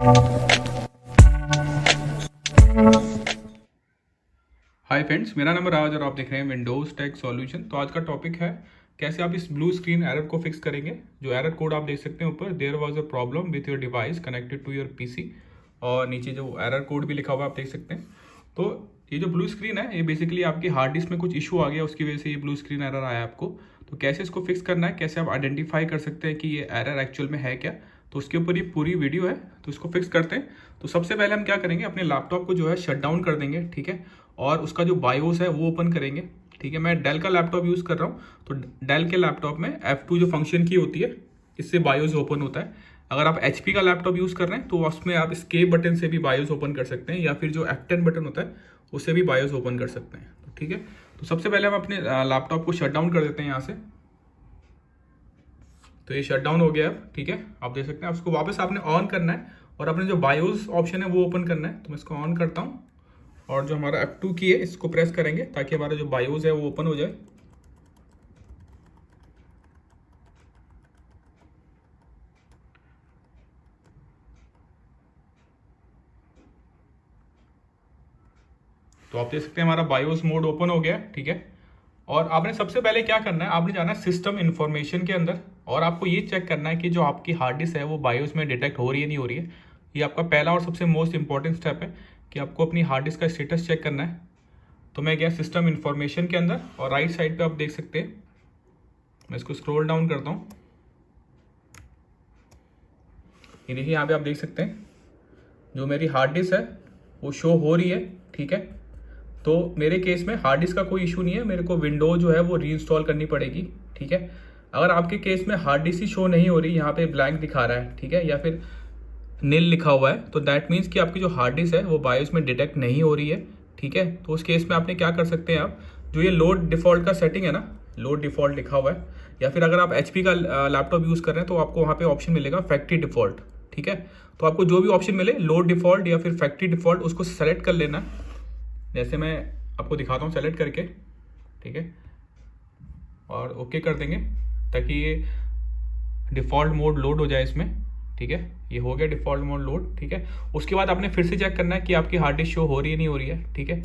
Hi friends, मेरा नाम है राज और आप देख रहे हैं विंडोज़ टेक सॉल्यूशन। तो आज का टॉपिक है कैसे आप इस ब्लू स्क्रीन एरर को फिक्स करेंगे। जो एरर कोड आप देख सकते हैं ऊपर, there was a problem with your device connected to your PC, और नीचे जो एरर कोड भी लिखा हुआ है आप देख सकते हैं। तो ये जो ब्लू स्क्रीन है ये बेसिकली आपकी हार्ड डिस्क में कुछ इशू आ गया, उसकी वजह से ये ब्लू स्क्रीन एरर आया आपको। तो कैसे इसको फिक्स करना है, कैसे आप आइडेंटिफाई कर सकते हैं कि ये एरर एक्चुअल में है क्या, तो उसके ऊपर ये पूरी वीडियो है। तो इसको फिक्स करते हैं। तो सबसे पहले हम क्या करेंगे, अपने लैपटॉप को जो है शट डाउन कर देंगे, ठीक है, और उसका जो बायोस है वो ओपन करेंगे, ठीक है। मैं डेल का लैपटॉप यूज़ कर रहा हूँ, तो डेल के लैपटॉप में F2 जो फंक्शन की होती है, इससे बायोस ओपन होता है। अगर आप HP का लैपटॉप यूज़ कर रहे हैं तो उसमें आप एस्केप बटन से भी बायोस ओपन कर सकते हैं, या फिर जो F10 बटन होता है उससे भी बायोस ओपन कर सकते हैं, तो ठीक है। तो सबसे पहले हम अपने लैपटॉप को शट डाउन कर देते हैं यहाँ से। तो ये शट डाउन हो गया अब, ठीक है, आप देख सकते हैं। उसको वापस आपने ऑन करना है और अपने जो बायोस ऑप्शन है वो ओपन करना है। तो मैं इसको ऑन करता हूँ और जो हमारा F2 की है इसको प्रेस करेंगे ताकि हमारा जो बायोस है वो ओपन हो जाए। तो आप देख सकते हैं हमारा बायोस मोड ओपन हो गया है, ठीक है। और आपने सबसे पहले क्या करना है, आपने जाना है सिस्टम इन्फॉर्मेशन के अंदर, और आपको ये चेक करना है कि जो आपकी हार्ड डिस्क है वो बायोस में डिटेक्ट हो रही है नहीं हो रही है। ये आपका पहला और सबसे मोस्ट इंपॉर्टेंट स्टेप है कि आपको अपनी हार्ड डिस्क का स्टेटस चेक करना है। तो मैं गया सिस्टम इन्फॉर्मेशन के अंदर और राइट साइड पे आप देख सकते हैं, मैं इसको स्क्रॉल डाउन करता हूँ। ये देखिए यहाँ पे आप देख सकते हैं जो मेरी हार्ड डिस्क है वो शो हो रही है, ठीक है। तो मेरे केस में हार्ड डिस्क का कोई इशू नहीं है, मेरे को विंडो जो है वो रीइंस्टॉल करनी पड़ेगी, ठीक है। अगर आपके केस में हार्ड डिस्क ही शो नहीं हो रही, यहाँ पे ब्लैंक दिखा रहा है, ठीक है, या फिर नील लिखा हुआ है, तो दैट मीन्स कि आपकी जो हार्ड डिस्क है वो बायोस में डिटेक्ट नहीं हो रही है, ठीक है। तो उस केस में आपने क्या कर सकते हैं, आप जो ये लोड डिफॉल्ट का सेटिंग है ना, लोड डिफॉल्ट लिखा हुआ है, या फिर अगर आप HP का लैपटॉप यूज़ कर रहे हैं तो आपको वहाँ पे ऑप्शन मिलेगा फैक्ट्री डिफॉल्ट, ठीक है। तो आपको जो भी ऑप्शन मिले, लोड डिफॉल्ट या फिर फैक्ट्री डिफॉल्ट, उसको सेलेक्ट कर लेना। जैसे मैं आपको दिखाता हूँ सेलेक्ट करके, ठीक है, और ओके कर देंगे ताकि ये डिफ़ॉल्ट मोड लोड हो जाए इसमें, ठीक है। ये हो गया डिफ़ॉल्ट मोड लोड, ठीक है। उसके बाद आपने फिर से चेक करना है कि आपकी हार्ड डिस्क शो हो रही है नहीं हो रही है, ठीक है।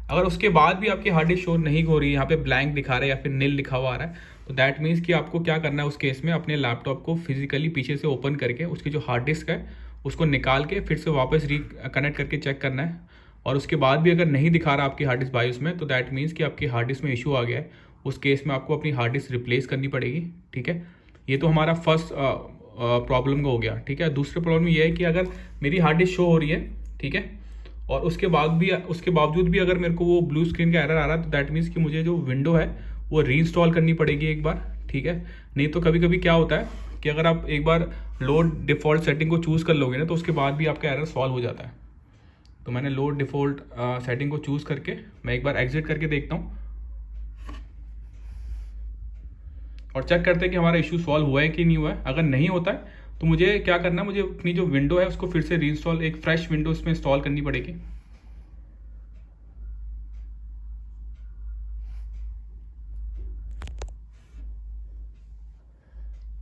अगर उसके बाद भी आपकी हार्ड डिस्क शो नहीं हो रही है, यहाँ पे ब्लैंक दिखा रहा है या फिर नील लिखा हुआ आ रहा है, तो दैट मीन्स कि आपको क्या करना है उस केस में, अपने लैपटॉप को फिजिकली पीछे से ओपन करके उसकी जो हार्ड डिस्क है उसको निकाल के फिर से वापस कनेक्ट करके चेक करना है। और उसके बाद भी अगर नहीं दिखा रहा आपकी हार्ड डिस्क बायोस में, तो दैट मीन्स कि आपकी हार्ड डिस्क में इशू आ गया है। उस केस में आपको अपनी हार्ड डिस्क रिप्लेस करनी पड़ेगी, ठीक है। ये तो हमारा फर्स्ट प्रॉब्लम का हो गया, ठीक है। दूसरी प्रॉब्लम ये है कि अगर मेरी हार्ड डिस्क शो हो रही है, ठीक है, और उसके बावजूद भी अगर मेरे को वो ब्लू स्क्रीन का एरर आ रहा है, तो दैट मीन्स कि मुझे जो विंडो है वो रीइंस्टॉल करनी पड़ेगी एक बार, ठीक है। नहीं तो कभी कभी क्या होता है कि अगर आप एक बार लोड डिफ़ॉल्ट सेटिंग को चूज़ कर लोगे ना, तो उसके बाद भी आपका एरर सॉल्व हो जाता है। तो मैंने लोड डिफ़ॉल्ट सेटिंग को चूज़ करके मैं एक बार एग्जिट करके देखता हूँ और चेक करते हैं कि हमारा इशू सॉल्व हुआ है कि नहीं हुआ है। अगर नहीं होता है तो मुझे क्या करना है, मुझे अपनी जो विंडो है उसको फिर से रीइंस्टॉल, एक फ्रेश विंडो उसमें इंस्टॉल करनी पड़ेगी।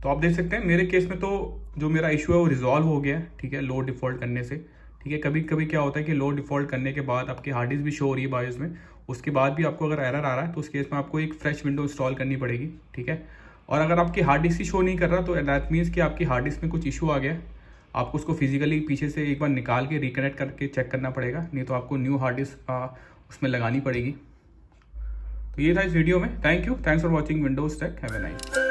तो आप देख सकते हैं मेरे केस में तो जो मेरा इशू है वो रिजॉल्व हो गया है, ठीक है, लो डिफ़ॉल्ट करने से, ठीक है। कभी कभी क्या होता है कि लो डिफ़ॉल्ट करने के बाद आपकी हार्ड डिस्क भी शो हो रही है बायोस में, उसके बाद भी आपको अगर एरर आ रहा है तो उस केस में आपको एक फ्रेश विंडो इंस्टॉल करनी पड़ेगी, ठीक है। और अगर आपकी हार्ड डिस्क ही शो नहीं कर रहा तो दैट मीन्स कि आपकी हार्ड डिस्क में कुछ इशू आ गया है। आपको उसको फिजिकली पीछे से एक बार निकाल के रिकनेक्ट करके चेक करना पड़ेगा, नहीं तो आपको न्यू हार्ड डिस्क उसमें लगानी पड़ेगी। तो ये था इस वीडियो में। Thank you, thanks for watching Windows tech, have a nice.